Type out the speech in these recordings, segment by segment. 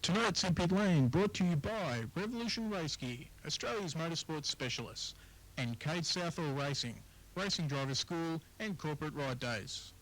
Tonight's in Pit Lane brought to you by Revolution Race Gear, Australia's motorsports specialists, and Calder Southall Racing, Racing Driver School and Corporate Ride Days.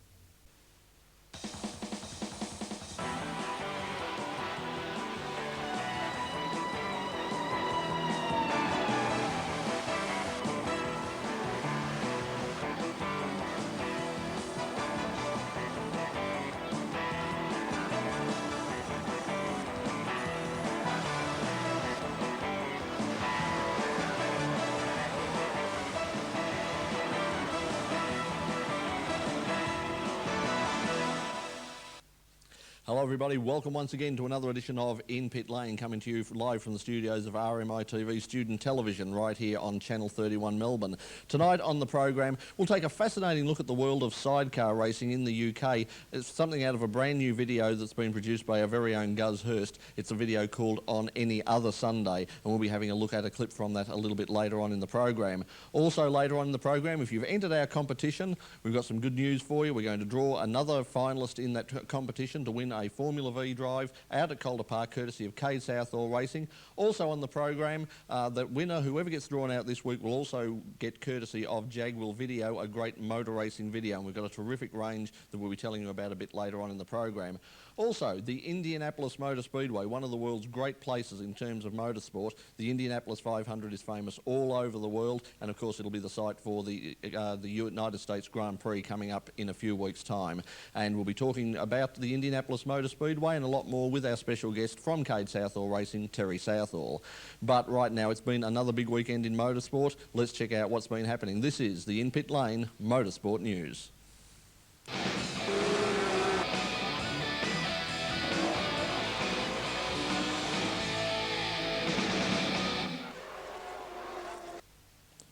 Hello everybody, welcome once again to another edition of In Pit Lane, coming to you live from the studios of RMITV Student Television right here on Channel 31 Melbourne. Tonight on the program we'll take a fascinating look at the world of sidecar racing in the UK. It's something out of a brand new video that's been produced by our very own Gus Hirst. It's a video called On Any Other Sunday, and we'll be having a look at a clip from that a little bit later on in the program. Also later on in the program, if you've entered our competition, we've got some good news for you. We're going to draw another finalist in that competition to win a Formula V drive out at Calder Park, courtesy of Terry Southall Racing. Also on the program, the winner, whoever gets drawn out this week, will also get courtesy of Jagwell Video, a great motor racing video, and we've got a terrific range that we'll be telling you about a bit later on in the program. Also, the Indianapolis Motor Speedway, one of the world's great places in terms of motorsport. The Indianapolis 500 is famous all over the world, and of course it'll be the site for the United States Grand Prix coming up in a few weeks' time. And we'll be talking about the Indianapolis Motor Speedway and a lot more with our special guest from Calder Southall Racing, Terry Southall. But right now it's been another big weekend in motorsport. Let's check out what's been happening. This is the In Pit Lane Motorsport News.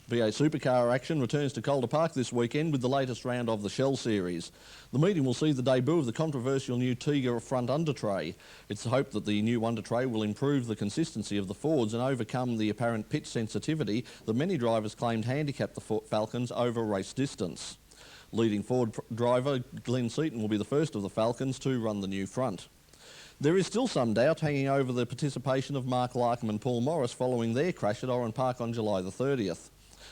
VA Supercar action returns to Calder Park this weekend with the latest round of the Shell Series. The meeting will see the debut of the controversial new Tiga front undertray. It's hoped that the new undertray will improve the consistency of the Fords and overcome the apparent pitch sensitivity that many drivers claimed handicapped the Falcons over race distance. Leading Ford driver Glenn Seaton will be the first of the Falcons to run the new front. There is still some doubt hanging over the participation of Mark Larkham and Paul Morris following their crash at Oran Park on July the 30th.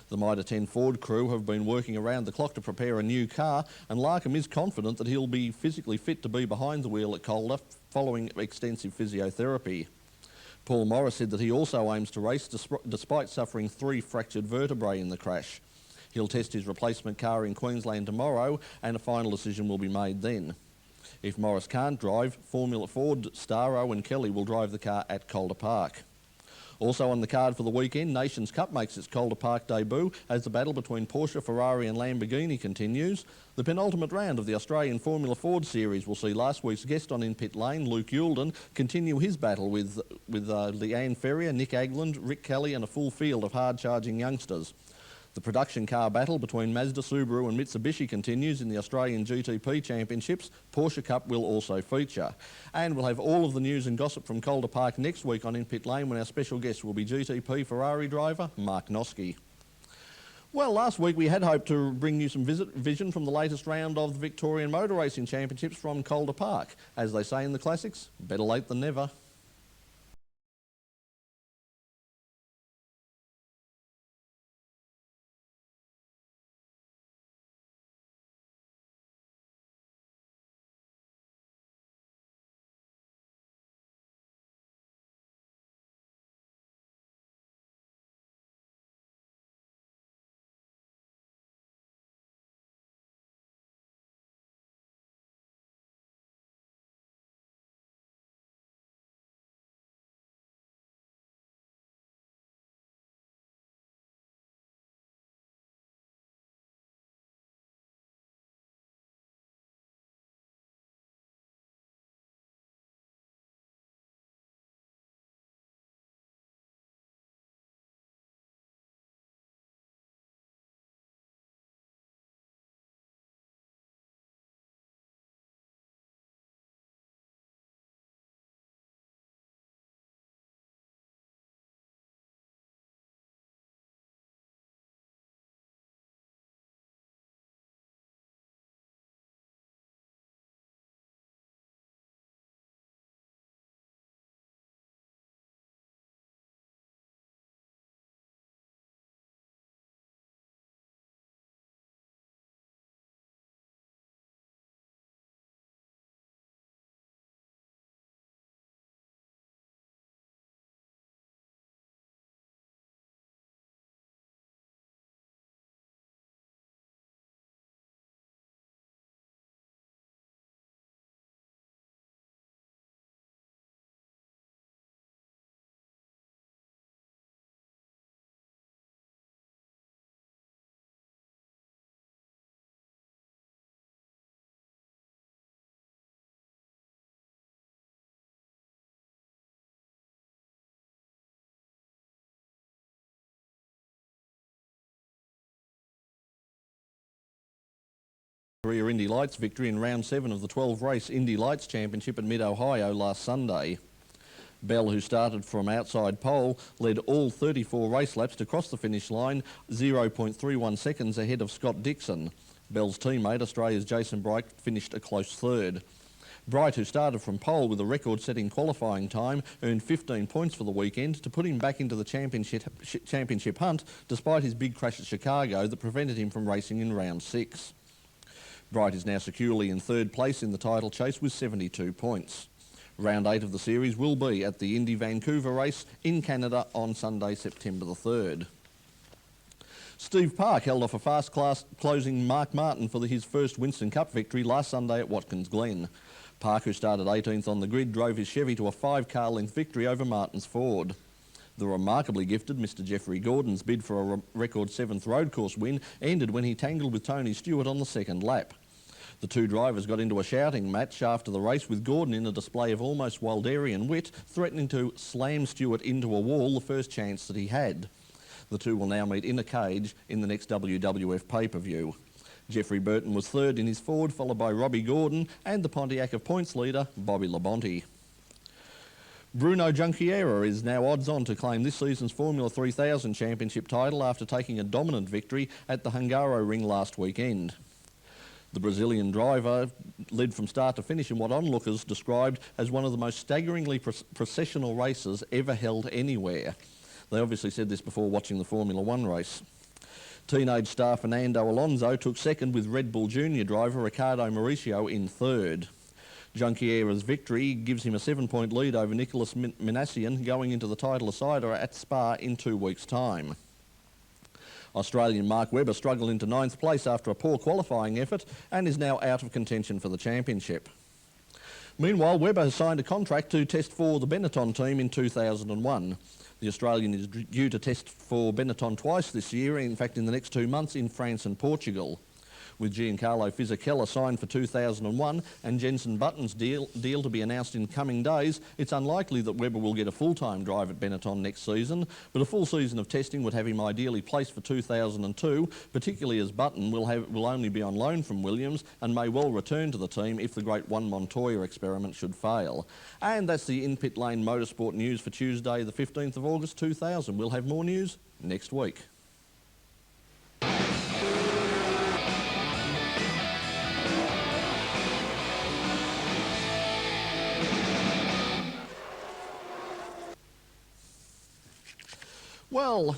The Mitre 10 Ford crew have been working around the clock to prepare a new car, and Larkham is confident that he'll be physically fit to be behind the wheel at Calder following extensive physiotherapy. Paul Morris said that he also aims to race despite suffering 3 fractured vertebrae in the crash. He'll test his replacement car in Queensland tomorrow, and a final decision will be made then. If Morris can't drive, Formula Ford star Owen Kelly will drive the car at Calder Park. Also on the card for the weekend, Nations Cup makes its Calder Park debut as the battle between Porsche, Ferrari and Lamborghini continues. The penultimate round of the Australian Formula Ford Series will see last week's guest on In Pit Lane, Luke Youlden, continue his battle with Leanne Ferrier, Nick Agland, Rick Kelly and a full field of hard-charging youngsters. The production car battle between Mazda, Subaru and Mitsubishi continues in the Australian GTP Championships. Porsche Cup will also feature. And we'll have all of the news and gossip from Calder Park next week on In Pit Lane, when our special guest will be GTP Ferrari driver Mark Noske. Well, last week we had hoped to bring you some vision from the latest round of the Victorian Motor Racing Championships from Calder Park. As they say in the classics, better late than never. career Indy Lights victory in round 7 of the 12-race Indy Lights Championship at Mid-Ohio last Sunday. Bell, who started from outside pole, led all 34 race laps to cross the finish line 0.31 seconds ahead of Scott Dixon. Bell's teammate, Australia's Jason Bright, finished a close third. Bright, who started from pole with a record-setting qualifying time, earned 15 points for the weekend to put him back into the championship hunt despite his big crash at Chicago that prevented him from racing in round 6. Bright is now securely in third place in the title chase with 72 points. Round 8 of the series will be at the Indy Vancouver race in Canada on Sunday, September the 3rd. Steve Park held off a fast class closing Mark Martin for his first Winston Cup victory last Sunday at Watkins Glen. Park, who started 18th on the grid, drove his Chevy to a 5-car length victory over Martin's Ford. The remarkably gifted Mr Jeffrey Gordon's bid for a record 7th road course win ended when he tangled with Tony Stewart on the second lap. The two drivers got into a shouting match after the race, with Gordon in a display of almost Wilderian wit, threatening to slam Stewart into a wall the first chance that he had. The two will now meet in a cage in the next WWF pay-per-view. Jeffrey Burton was third in his Ford, followed by Robbie Gordon and the Pontiac of points leader, Bobby Labonte. Bruno Junqueira is now odds-on to claim this season's Formula 3000 Championship title after taking a dominant victory at the Hungaroring last weekend. The Brazilian driver led from start to finish in what onlookers described as one of the most staggeringly processional races ever held anywhere. They obviously said this before watching the Formula 1 race. Teenage star Fernando Alonso took second with Red Bull Junior driver Riccardo Mauricio in third. Junqueira's victory gives him a 7-point lead over Nicolas Minassian going into the title decider at Spa in 2 weeks' time. Australian Mark Webber struggled into 9th place after a poor qualifying effort and is now out of contention for the championship. Meanwhile, Webber has signed a contract to test for the Benetton team in 2001. The Australian is due to test for Benetton twice this year, in fact in the next 2 months in France and Portugal. With Giancarlo Fisichella signed for 2001 and Jenson Button's deal to be announced in coming days, it's unlikely that Webber will get a full-time drive at Benetton next season, but a full season of testing would have him ideally placed for 2002, particularly as Button will only be on loan from Williams and may well return to the team if the great Juan Montoya experiment should fail. And that's the In-Pit Lane Motorsport news for Tuesday the 15th of August 2000. We'll have more news next week. Well,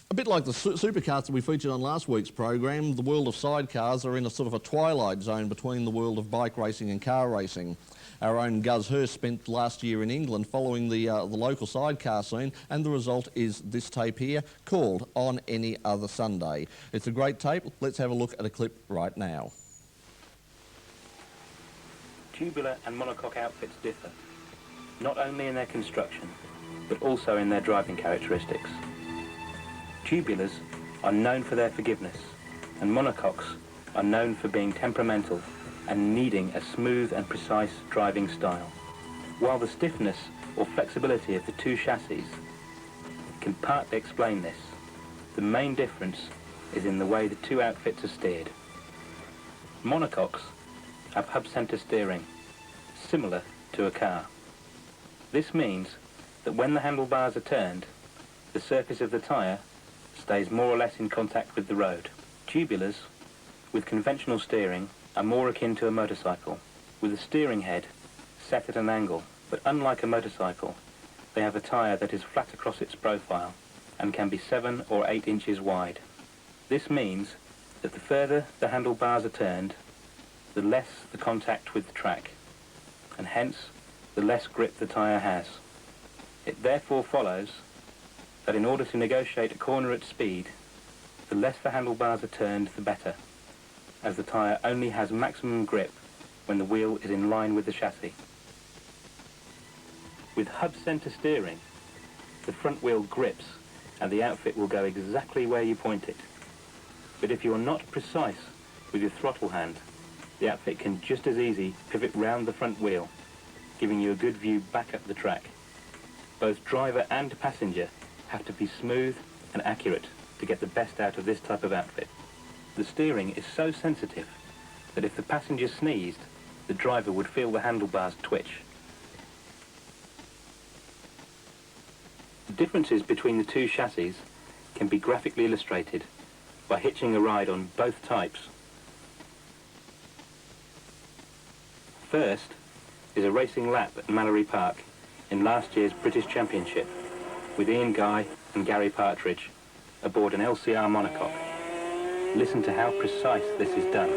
a bit like the supercars that we featured on last week's program, the world of sidecars are in a sort of a twilight zone between the world of bike racing and car racing. Our own Gus Hirst spent last year in England following the local sidecar scene, and the result is this tape here called On Any Other Sunday. It's a great tape. Let's have a look at a clip right now. Tubular and monocoque outfits differ, not only in their construction, but also in their driving characteristics. Tubulars are known for their forgiveness, and monocoques are known for being temperamental and needing a smooth and precise driving style. While the stiffness or flexibility of the two chassis can partly explain this, the main difference is in the way the two outfits are steered. Monocoques have hub-center steering, similar to a car. This means that when the handlebars are turned, the surface of the tyre stays more or less in contact with the road. Tubulars with conventional steering are more akin to a motorcycle, with a steering head set at an angle, but unlike a motorcycle, they have a tyre that is flat across its profile and can be 7 or 8 inches wide. This means that the further the handlebars are turned, the less the contact with the track, and hence the less grip the tyre has. It therefore follows that in order to negotiate a corner at speed, the less the handlebars are turned, the better, as the tyre only has maximum grip when the wheel is in line with the chassis. With hub-center steering, the front wheel grips and the outfit will go exactly where you point it. But if you are not precise with your throttle hand, the outfit can just as easy pivot round the front wheel, giving you a good view back up the track. Both driver and passenger have to be smooth and accurate to get the best out of this type of outfit. The steering is so sensitive that if the passenger sneezed, the driver would feel the handlebars twitch. The differences between the two chassis can be graphically illustrated by hitching a ride on both types. First is a racing lap at Mallory Park in last year's British Championship with Ian Guy and Gary Partridge aboard an LCR monocoque. Listen to how precise this is done.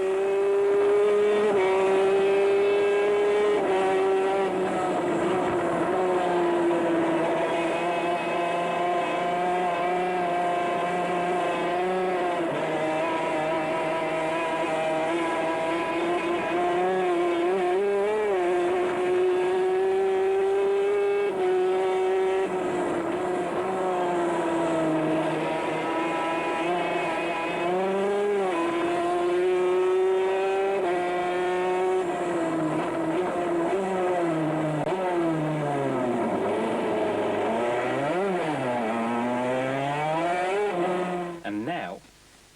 And now,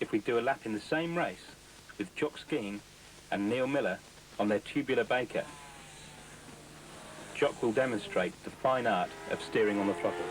if we do a lap in the same race with Jock Skeen and Neil Miller on their tubular Baker, Jock will demonstrate the fine art of steering on the throttle.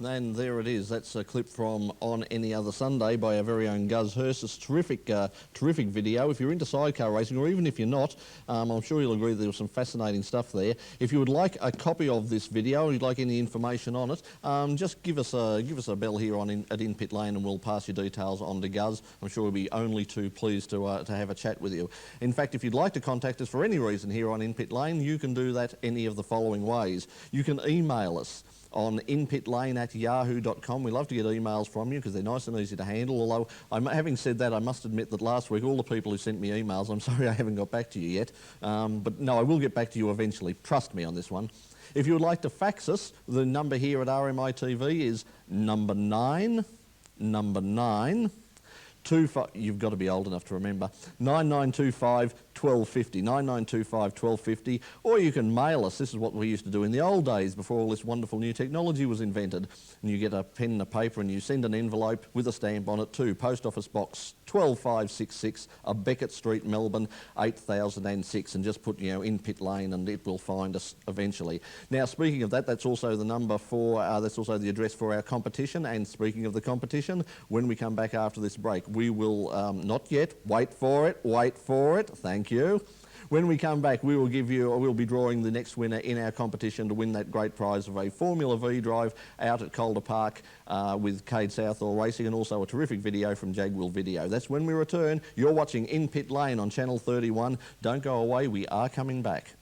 And there it is. That's a clip from On Any Other Sunday by our very own Gus Hirst. It's terrific video. If you're into sidecar racing, or even if you're not, I'm sure you'll agree there was some fascinating stuff there. If you would like a copy of this video, or you'd like any information on it, just give us a bell here at In Pit Lane, and we'll pass your details on to Gus. I'm sure we'll be only too pleased to have a chat with you. In fact, if you'd like to contact us for any reason here on In Pit Lane, you can do that any of the following ways. You can email us on inpitlane@yahoo.com. We love to get emails from you because they're nice and easy to handle, although having said that, I must admit that last week all the people who sent me emails, I'm sorry I haven't got back to you yet, but no, I will get back to you eventually. Trust me on this one. If you would like to fax us, the number here at RMITV is number 9 you've got to be old enough to remember, 9925 1250, 9925 1250, or you can mail us. This is what we used to do in the old days before all this wonderful new technology was invented. And you get a pen and a paper and you send an envelope with a stamp on it to Post Office Box 12566, Beckett Street, Melbourne 8006, and just put, In Pit Lane, and it will find us eventually. Now, speaking of that, that's also the number for, that's also the address for our competition. And speaking of the competition, when we come back after this break, we will, not yet, wait for it, thank you. When we come back, we'll be drawing the next winner in our competition to win that great prize of a Formula V drive out at Calder Park with Terry Southall Racing, and also a terrific video from Jagwell Video. That's when we return. You're watching In Pit Lane on Channel 31. Don't go away, we are coming back.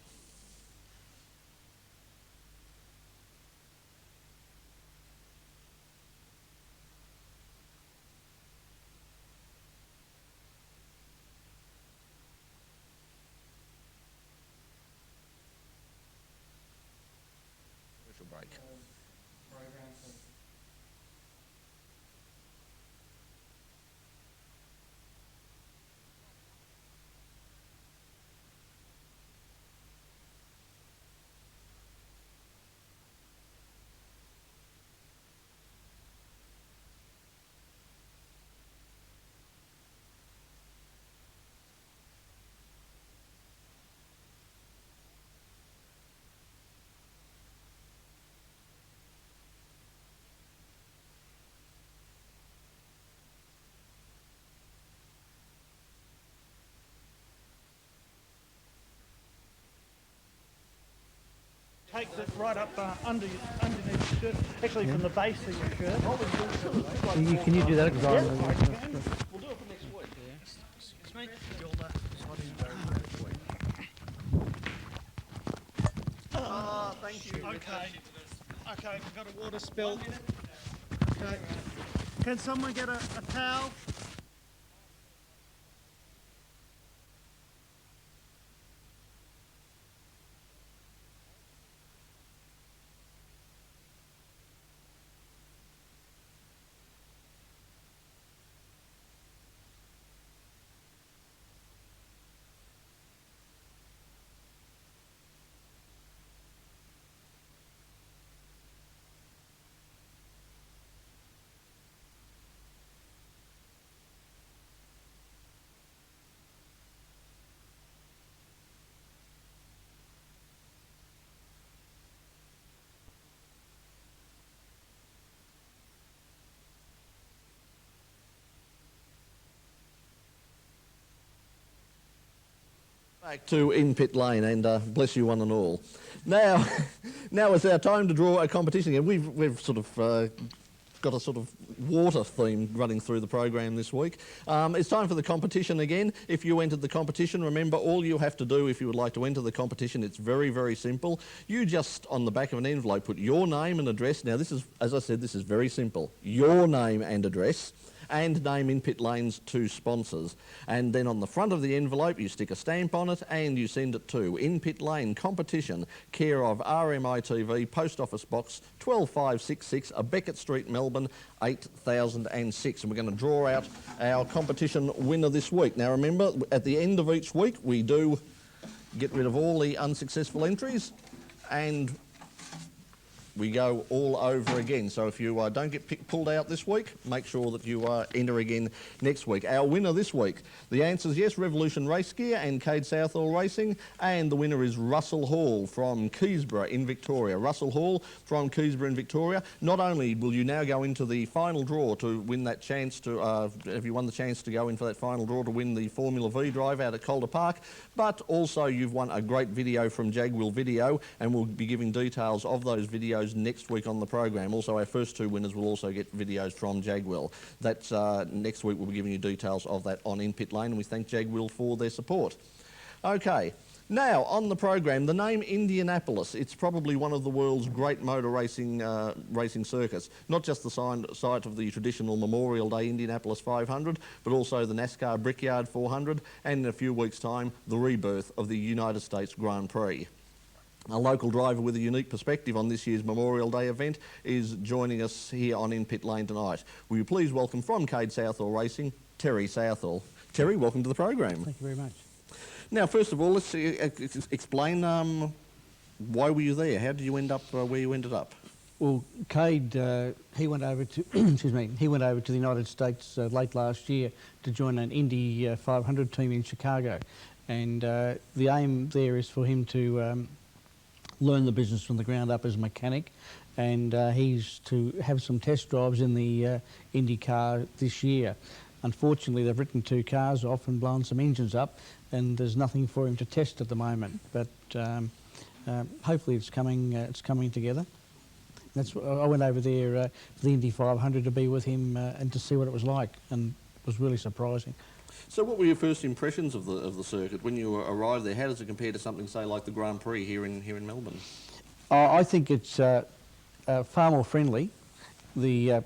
Break. Takes it right up underneath your shirt, actually from the base of your shirt. Can you do that? We'll do it for next week. Excuse me. Thank you. Okay. Okay, we've got a water spill. Okay. Can someone get a towel? Back to In Pit Lane, and bless you one and all. Now, now it's our time to draw a competition again. We've sort of got a sort of water theme running through the program this week. It's time for the competition again. If you entered the competition, remember all you have to do if you would like to enter the competition, it's very, very simple. You just, on the back of an envelope, put your name and address. Now this is, as I said, this is very simple. Your name and address, and name In Pit Lane's 2 sponsors. And then on the front of the envelope you stick a stamp on it and you send it to In Pit Lane Competition, care of RMITV, Post Office Box 12566, Beckett Street, Melbourne 8006. And we're going to draw out our competition winner this week. Now remember, at the end of each week we do get rid of all the unsuccessful entries and we go all over again. So if you don't get pulled out this week, make sure that you enter again next week. Our winner this week, the answer is yes, Revolution Race Gear and Calder Southall Racing, and the winner is Russell Hall from Keysborough in Victoria. Russell Hall from Keysborough in Victoria. Not only will you now go into the final draw to win that chance to, have you won the chance to go in for that final draw to win the Formula V drive out at Calder Park, but also you've won a great video from Jagwell Video, and we'll be giving details of those videos next week on the program. Also, our first 2 winners will also get videos from Jagwell. That's next week. We'll be giving you details of that on In Pit Lane, and we thank Jagwell for their support. Okay, now on the program, the name Indianapolis. It's probably one of the world's great motor racing racing circuits. Not just the site of the traditional Memorial Day Indianapolis 500, but also the NASCAR Brickyard 400, and in a few weeks' time, the rebirth of the United States Grand Prix. A local driver with a unique perspective on this year's Memorial Day event is joining us here on In Pit Lane tonight. Will you please welcome from Calder Southall Racing, Terry Southall. Terry, welcome to the program. Thank you very much. Now, first of all, let's explain why were you there? How did you end up where you ended up? Well, Cade, he went over to excuse me. He went over to the United States late last year to join an Indy 500 team in Chicago, and the aim there is for him to learn the business from the ground up as a mechanic, and he's to have some test drives in the Indy car this year. Unfortunately, they've written 2 cars off and blown some engines up, and there's nothing for him to test at the moment. But hopefully, it's coming together. That's I went over there for the Indy 500 to be with him and to see what it was like, and it was really surprising. So what were your first impressions of the circuit when you arrived there? How does it compare to something, say, like the Grand Prix here in Melbourne? I think it's far more friendly. They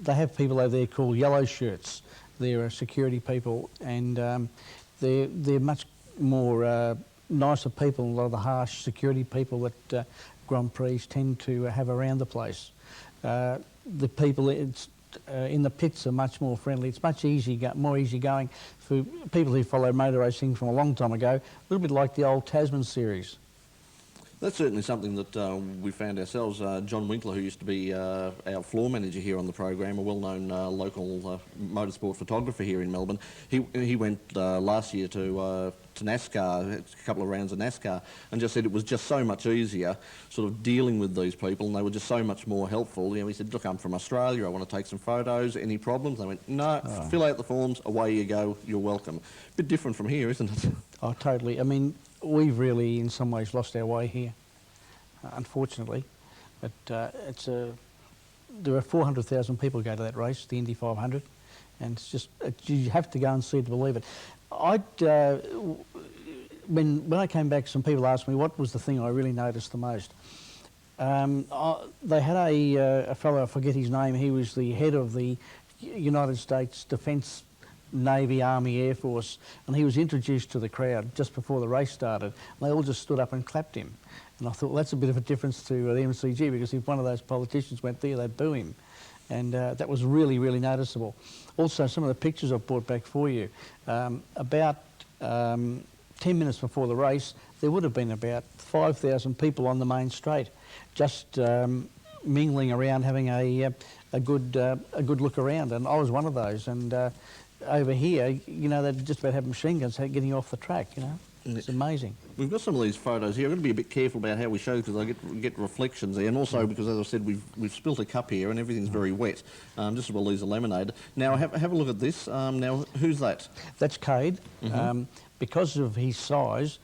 have people over there called yellow shirts. They're security people, and they're much more nicer people than a lot of the harsh security people that Grand Prix tend to have around the place. The people in the pits are much more friendly. It's much more easygoing for people who follow motor racing from a long time ago, a little bit like the old Tasman series. That's certainly something that we found ourselves. John Winkler, who used to be our floor manager here on the program, a well-known local motorsport photographer here in Melbourne, he went last year to NASCAR, a couple of rounds of NASCAR, and just said it was just so much easier sort of dealing with these people, and they were just so much more helpful. You know, he said, look, I'm from Australia, I want to take some photos, any problems? They went, no, fill out the forms, away you go, you're welcome. A bit different from here, isn't it? Oh, totally. I mean, we've really, in some ways, lost our way here, unfortunately. But there are 400,000 people go to that race, the Indy 500, and it's just you have to go and see it to believe it. When I came back, some people asked me what was the thing I really noticed the most, They had a fellow, I forget his name, he was the head of the United States Defence Navy, Army, Air Force, and he was introduced to the crowd just before the race started. And they all just stood up and clapped him. And I thought, well, that's a bit of a difference to the MCG, because if one of those politicians went there, they'd boo him. And that was really, really noticeable. Also, some of the pictures I've brought back for you. About 10 minutes before the race, there would have been about 5,000 people on the main straight, just mingling around, having a good look around. And I was one of those. And over here, you know, they'd just about have machine guns getting off the track, you know. It's amazing. We've got some of these photos here. I've got to be a bit careful about how we show, because I get reflections there, and also because, as I said, we've spilt a cup here and everything's very wet, just as well these are lemonade. Now, have a look at this. Now, who's that? That's Cade. Because of his size,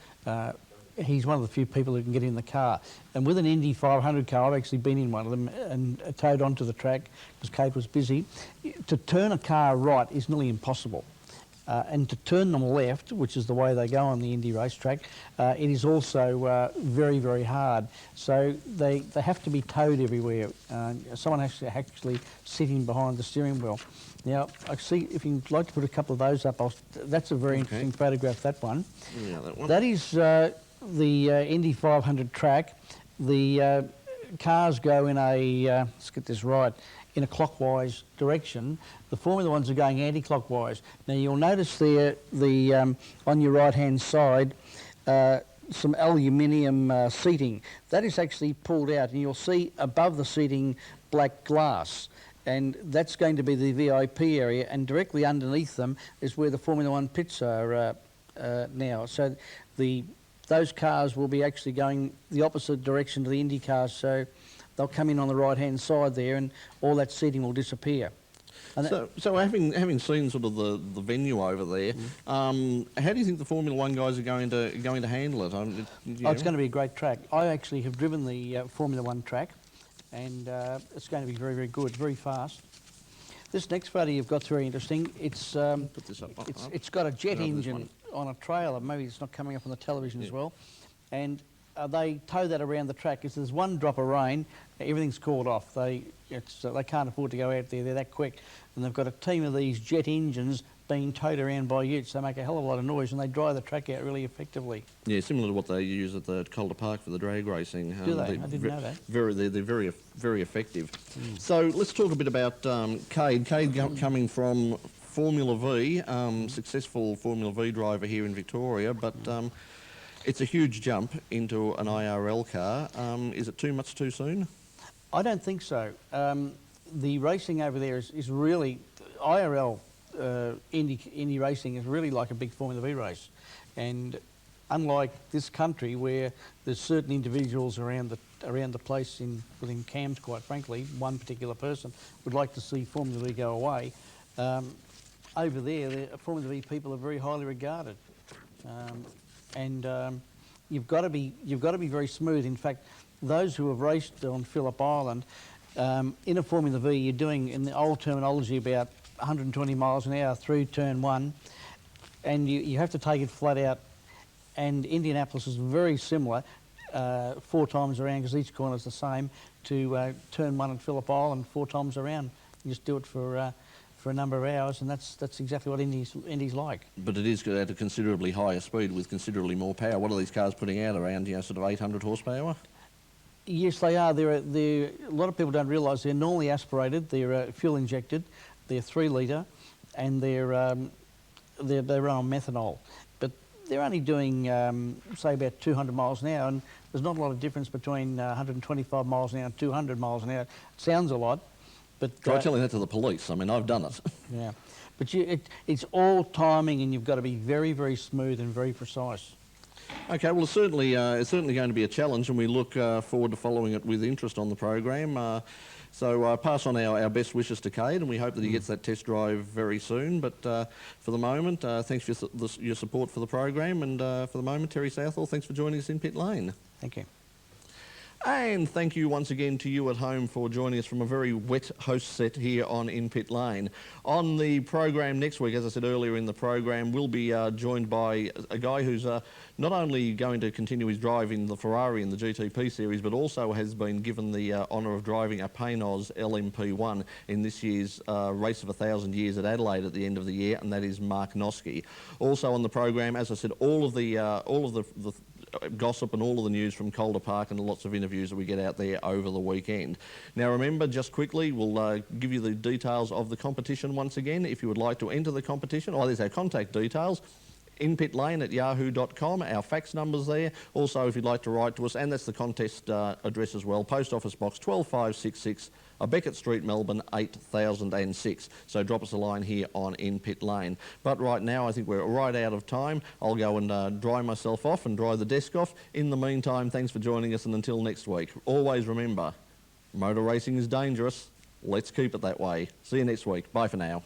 he's one of the few people who can get in the car. And with an Indy 500 car, I've actually been in one of them and towed onto the track because Cade was busy. To turn a car right is nearly impossible. And to turn them left, which is the way they go on the Indy racetrack, it is also very, very hard. So they have to be towed everywhere. Someone has to actually sitting behind the steering wheel. Now, I see, if you'd like to put a couple of those up, that's a very interesting photograph, that one. Yeah, that one. That is the Indy 500 track. The cars go in a, let's get this right, in a clockwise direction. The Formula Ones are going anti-clockwise. Now you'll notice there, on your right-hand side, some aluminium seating. That is actually pulled out, and you'll see above the seating black glass. And that's going to be the VIP area, and directly underneath them is where the Formula One pits are now. So those cars will be actually going the opposite direction to the Indy cars, so they'll come in on the right-hand side there, and all that seating will disappear. And so having seen sort of the venue over there, how do you think the Formula One guys are going to handle it? It's going to be a great track. I actually have driven the Formula One track, and it's going to be very, very good, very fast. This next photo you've got's very interesting. It's Put this up. it's got a jet engine on a trailer. Maybe it's not coming up on the television as well, and they tow that around the track. If there's one drop of rain, everything's called off. They can't afford to go out there. They're that quick. And they've got a team of these jet engines being towed around by utes. They make a hell of a lot of noise, and they dry the track out really effectively. Yeah, similar to what they use at the Calder Park for the drag racing. Do they? I didn't know that. They're very, very effective. So let's talk a bit about Cade. Cade coming from Formula V, successful Formula V driver here in Victoria, but it's a huge jump into an IRL car. Is it too much too soon? I don't think so. The racing over there is really, IRL Indy racing is really like a big Formula V race. And unlike this country where there's certain individuals around the place within Cairns, quite frankly, one particular person would like to see Formula V go away. Over there, the Formula V people are very highly regarded. You've got to be very smooth. In fact, those who have raced on Phillip Island, in a Formula V, you're doing, in the old terminology, about 120 miles an hour through turn one, and you have to take it flat out. And Indianapolis is very similar, 4 times around, because each corner is the same, to turn one at Phillip Island 4 times around. You just do it for a number of hours, and that's exactly what Indy's like. But it is at a considerably higher speed with considerably more power. What are these cars putting out, around, sort of 800 horsepower? Yes, they are. A lot of people don't realise they're normally aspirated. They're fuel injected. They're 3 litre, and they run on methanol. But they're only doing, say, about 200 miles an hour, and there's not a lot of difference between 125 miles an hour and 200 miles an hour. It sounds a lot, but try telling that to the police. I mean, I've done it. Yeah, but it's all timing, and you've got to be very, very smooth and very precise. Okay, well, it's certainly going to be a challenge, and we look forward to following it with interest on the program. So pass on our best wishes to Cade, and we hope that he gets that test drive very soon. But for the moment, thanks for your support for the program, and for the moment, Terry Southall, thanks for joining us in Pit Lane. Thank you. And thank you once again to you at home for joining us from a very wet host set here on In Pit Lane. On the program next week, as I said earlier in the program, we'll be joined by a guy who's not only going to continue his drive in the Ferrari in the GTP series, but also has been given the honour of driving a Paynos LMP1 in this year's Race of 1,000 Years at Adelaide at the end of the year, and that is Mark Noske. Also on the program, as I said, all of the gossip and all of the news from Calder Park and lots of interviews that we get out there over the weekend. Now remember, just quickly, we'll give you the details of the competition once again. If you would like to enter the competition, there's our contact details. inpitlane@yahoo.com, our fax number's there. Also, if you'd like to write to us, and that's the contest address as well, Post Office Box 12566, Beckett Street, Melbourne, 8006. So drop us a line here on In Pit Lane. But right now, I think we're right out of time. I'll go and dry myself off and dry the desk off. In the meantime, thanks for joining us, and until next week, always remember, motor racing is dangerous. Let's keep it that way. See you next week. Bye for now.